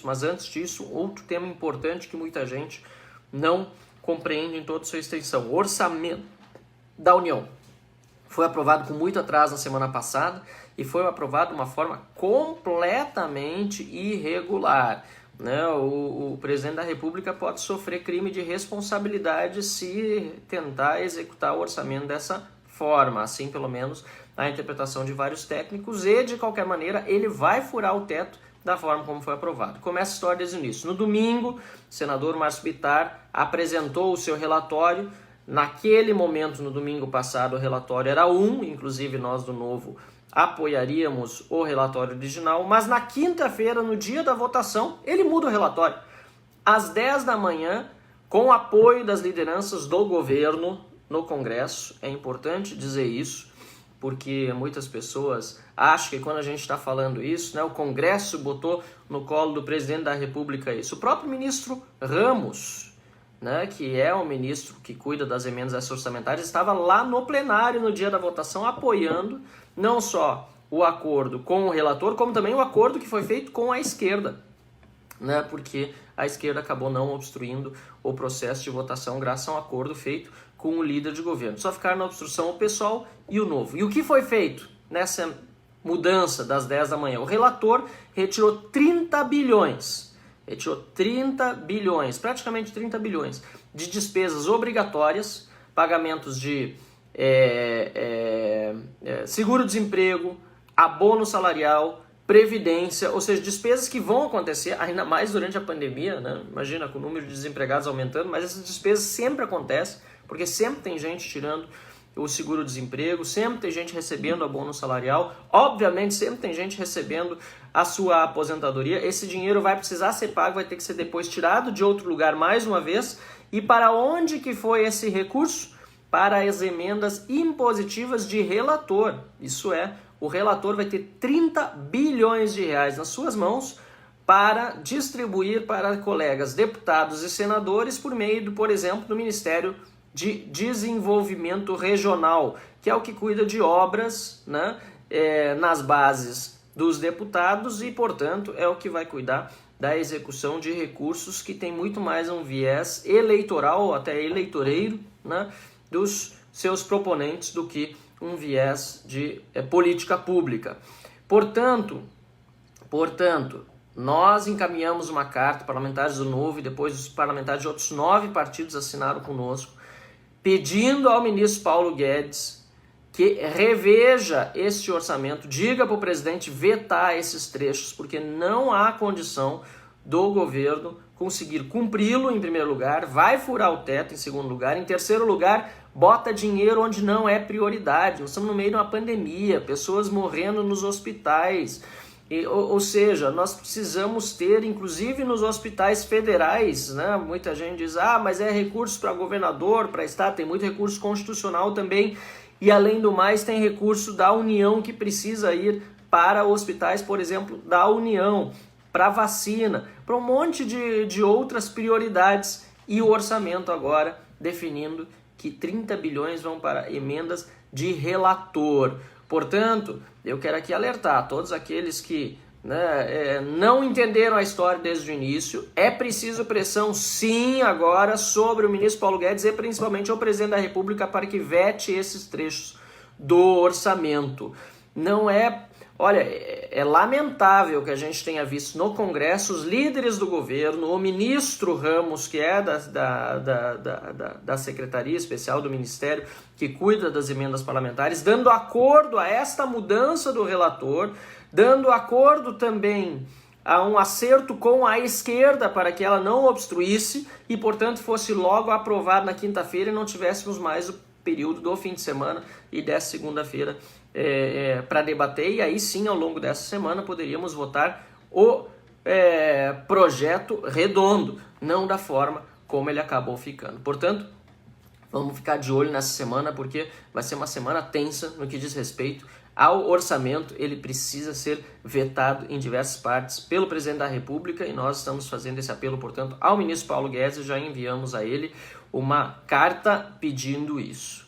Mas antes disso, outro tema importante que muita gente não compreende em toda sua extensão. O orçamento da União foi aprovado com muito atraso na semana passada e foi aprovado de uma forma completamente irregular. Né? O presidente da República pode sofrer crime de responsabilidade se tentar executar o orçamento dessa forma, assim pelo menos a interpretação de vários técnicos, e de qualquer maneira ele vai furar o teto da forma como foi aprovado. Começa a história desde o início. No domingo, o senador Márcio Bittar apresentou o seu relatório. Naquele momento, no domingo passado, o relatório era 1, inclusive nós do Novo apoiaríamos o relatório original, mas na quinta-feira, no dia da votação, ele muda o relatório. Às 10 da manhã, com o apoio das lideranças do governo no Congresso, é importante dizer isso, porque muitas pessoas acham que quando a gente está falando isso, né, o Congresso botou no colo do presidente da República isso. O próprio ministro Ramos, né, que é o ministro que cuida das emendas orçamentárias, estava lá no plenário no dia da votação apoiando não só o acordo com o relator, como também o acordo que foi feito com a esquerda, né, porque a esquerda acabou não obstruindo o processo de votação graças a um acordo feito com o líder de governo. Só ficaram na obstrução o PSOL e o Novo. E o que foi feito nessa mudança das 10 da manhã? O relator retirou 30 bilhões, praticamente 30 bilhões de despesas obrigatórias, pagamentos de seguro-desemprego, abono salarial, previdência, ou seja, despesas que vão acontecer, ainda mais durante a pandemia, né? Imagina, com o número de desempregados aumentando, mas essas despesas sempre acontecem, porque sempre tem gente tirando o seguro-desemprego, sempre tem gente recebendo abono salarial, obviamente sempre tem gente recebendo a sua aposentadoria. Esse dinheiro vai precisar ser pago, vai ter que ser depois tirado de outro lugar mais uma vez. E para onde que foi esse recurso? Para as emendas impositivas de relator. Isso é, o relator vai ter 30 bilhões de reais nas suas mãos para distribuir para colegas deputados e senadores por meio, por exemplo, do Ministério de Desenvolvimento Regional, que é o que cuida de obras, né, nas bases dos deputados e, portanto, é o que vai cuidar da execução de recursos que tem muito mais um viés eleitoral, ou até eleitoreiro, né, dos seus proponentes do que um viés de política pública. Portanto, nós encaminhamos uma carta, parlamentares do Novo e depois os parlamentares de outros 9 partidos assinaram conosco, pedindo ao ministro Paulo Guedes que reveja este orçamento, diga para o presidente vetar esses trechos, porque não há condição do governo conseguir cumpri-lo em primeiro lugar, vai furar o teto em segundo lugar, em terceiro lugar, bota dinheiro onde não é prioridade. Nós estamos no meio de uma pandemia, pessoas morrendo nos hospitais. Ou seja, nós precisamos ter, inclusive nos hospitais federais, né? Muita gente diz, mas é recurso para governador, para estado, tem muito recurso constitucional também, e além do mais tem recurso da União que precisa ir para hospitais, por exemplo, da União, para vacina, para um monte de outras prioridades, e o orçamento agora definindo que 30 bilhões vão para emendas de relator. Portanto, eu quero aqui alertar todos aqueles que não entenderam a história desde o início. É preciso pressão, sim, agora sobre o ministro Paulo Guedes e principalmente ao presidente da República para que vete esses trechos do orçamento. Não é... Olha, é lamentável que a gente tenha visto no Congresso os líderes do governo, o ministro Ramos, que é da Secretaria Especial do Ministério, que cuida das emendas parlamentares, dando acordo a esta mudança do relator, dando acordo também a um acerto com a esquerda para que ela não obstruísse e, portanto, fosse logo aprovado na quinta-feira e não tivéssemos mais o período do fim de semana e dessa segunda-feira para debater, e aí sim, ao longo dessa semana, poderíamos votar o projeto redondo, não da forma como ele acabou ficando. Portanto, vamos ficar de olho nessa semana, porque vai ser uma semana tensa no que diz respeito ao orçamento. Ele precisa ser vetado em diversas partes pelo presidente da República, e nós estamos fazendo esse apelo, portanto, ao ministro Paulo Guedes, e já enviamos a ele uma carta pedindo isso.